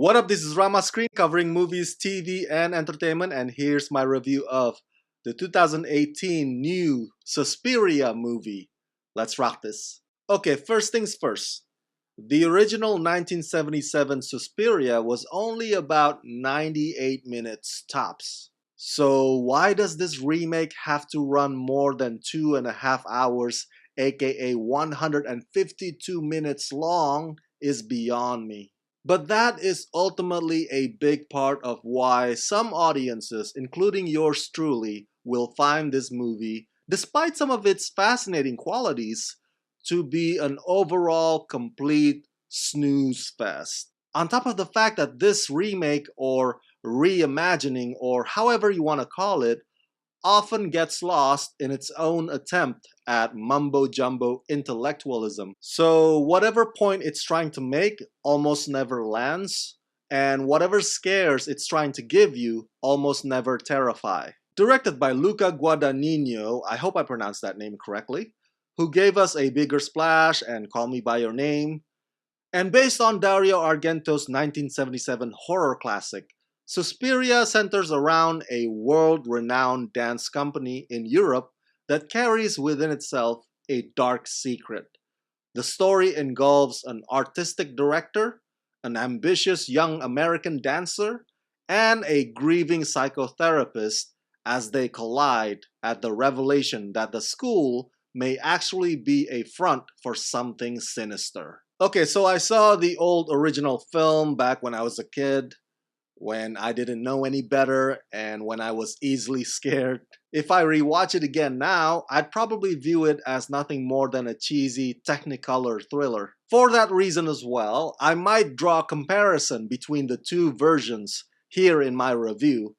What up, this is Rama Screen covering movies, TV, and entertainment, and here's my review of the 2018 new Suspiria movie. Let's rock this. Okay, first things first. The original 1977 Suspiria was only about 98 minutes tops. So why does this remake have to run more than 2.5 hours, aka 152 minutes long, is beyond me. But that is ultimately a big part of why some audiences, including yours truly, will find this movie, despite some of its fascinating qualities, to be an overall complete snooze fest. On top of the fact that this remake or reimagining, or however you want to call it, often gets lost in its own attempt at mumbo jumbo intellectualism. So, whatever point it's trying to make almost never lands, and whatever scares it's trying to give you almost never terrify. Directed by Luca Guadagnino, I hope I pronounced that name correctly, who gave us A Bigger Splash and Call Me By Your Name, and based on Dario Argento's 1977 horror classic, Suspiria centers around a world-renowned dance company in Europe that carries within itself a dark secret. The story involves an artistic director, an ambitious young American dancer, and a grieving psychotherapist as they collide at the revelation that the school may actually be a front for something sinister. Okay, so I saw the old original film back when I was a kid, when I didn't know any better, and when I was easily scared. If I rewatch it again now, I'd probably view it as nothing more than a cheesy Technicolor thriller. For that reason as well, I might draw a comparison between the two versions here in my review,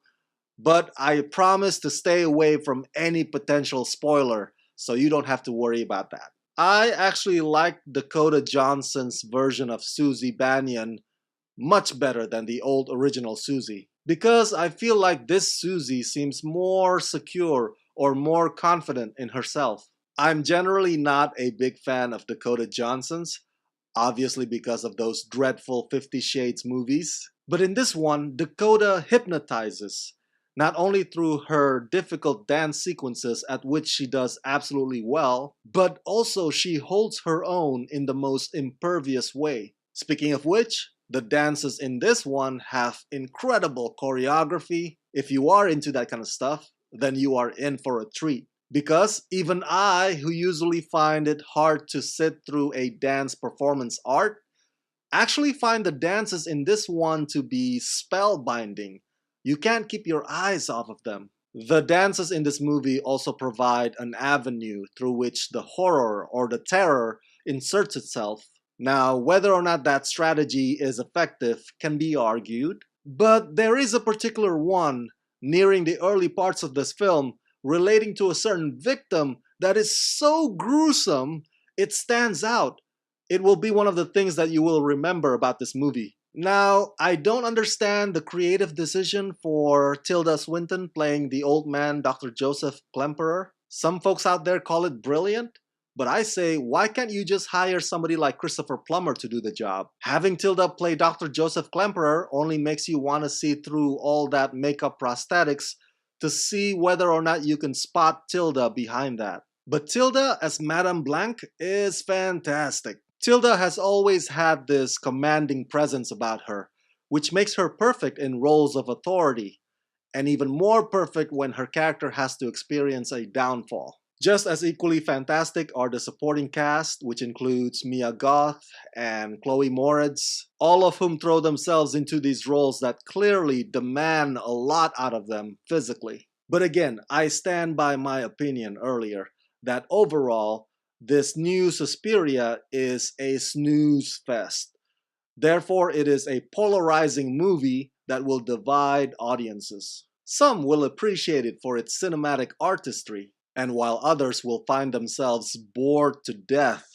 but I promise to stay away from any potential spoiler, so you don't have to worry about that. I actually like Dakota Johnson's version of Susie Banyan much better than the old original Susie, because I feel like this Susie seems more secure or more confident in herself. I'm generally not a big fan of Dakota Johnson's, obviously because of those dreadful 50 Shades movies. But in this one, Dakota hypnotizes, not only through her difficult dance sequences at which she does absolutely well, but also she holds her own in the most impervious way. Speaking of which, the dances in this one have incredible choreography. If you are into that kind of stuff, then you are in for a treat. Because even I, who usually find it hard to sit through a dance performance art, actually find the dances in this one to be spellbinding. You can't keep your eyes off of them. The dances in this movie also provide an avenue through which the horror or the terror inserts itself. Now, whether or not that strategy is effective can be argued, but there is a particular one nearing the early parts of this film relating to a certain victim that is so gruesome it stands out. It will be one of the things that you will remember about this movie. Now, I don't understand the creative decision for Tilda Swinton playing the old man Dr. Joseph Klemperer. Some folks out there call it brilliant, but I say, why can't you just hire somebody like Christopher Plummer to do the job? Having Tilda play Dr. Joseph Klemperer only makes you want to see through all that makeup prosthetics to see whether or not you can spot Tilda behind that. But Tilda as Madame Blanc is fantastic. Tilda has always had this commanding presence about her, which makes her perfect in roles of authority, and even more perfect when her character has to experience a downfall. Just as equally fantastic are the supporting cast, which includes Mia Goth and Chloe Moretz, all of whom throw themselves into these roles that clearly demand a lot out of them physically. But again, I stand by my opinion earlier that overall, this new Suspiria is a snooze fest. Therefore, it is a polarizing movie that will divide audiences. Some will appreciate it for its cinematic artistry, and while others will find themselves bored to death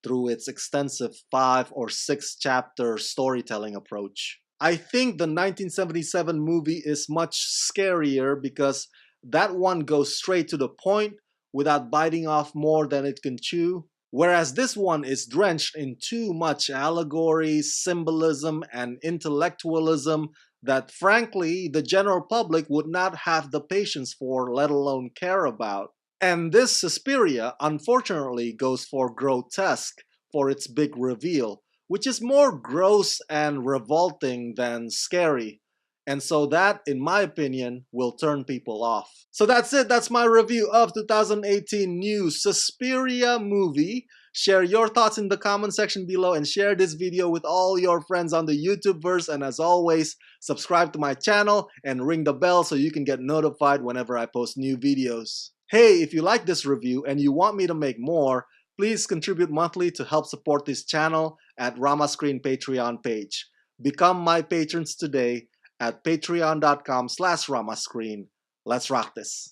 through its extensive 5 or 6 chapter storytelling approach. I think the 1977 movie is much scarier because that one goes straight to the point without biting off more than it can chew. Whereas this one is drenched in too much allegory, symbolism, and intellectualism that frankly the general public would not have the patience for, let alone care about. And this Suspiria unfortunately goes for grotesque for its big reveal, which is more gross and revolting than scary. And so that, in my opinion, will turn people off. So that's it. That's my review of 2018 new Suspiria movie. Share your thoughts in the comment section below and share this video with all your friends on the YouTubeverse. And as always, subscribe to my channel and ring the bell so you can get notified whenever I post new videos. Hey, if you like this review and you want me to make more, please contribute monthly to help support this channel at Rama Screen Patreon page. Become my patrons today at patreon.com/ramascreen. Let's rock this.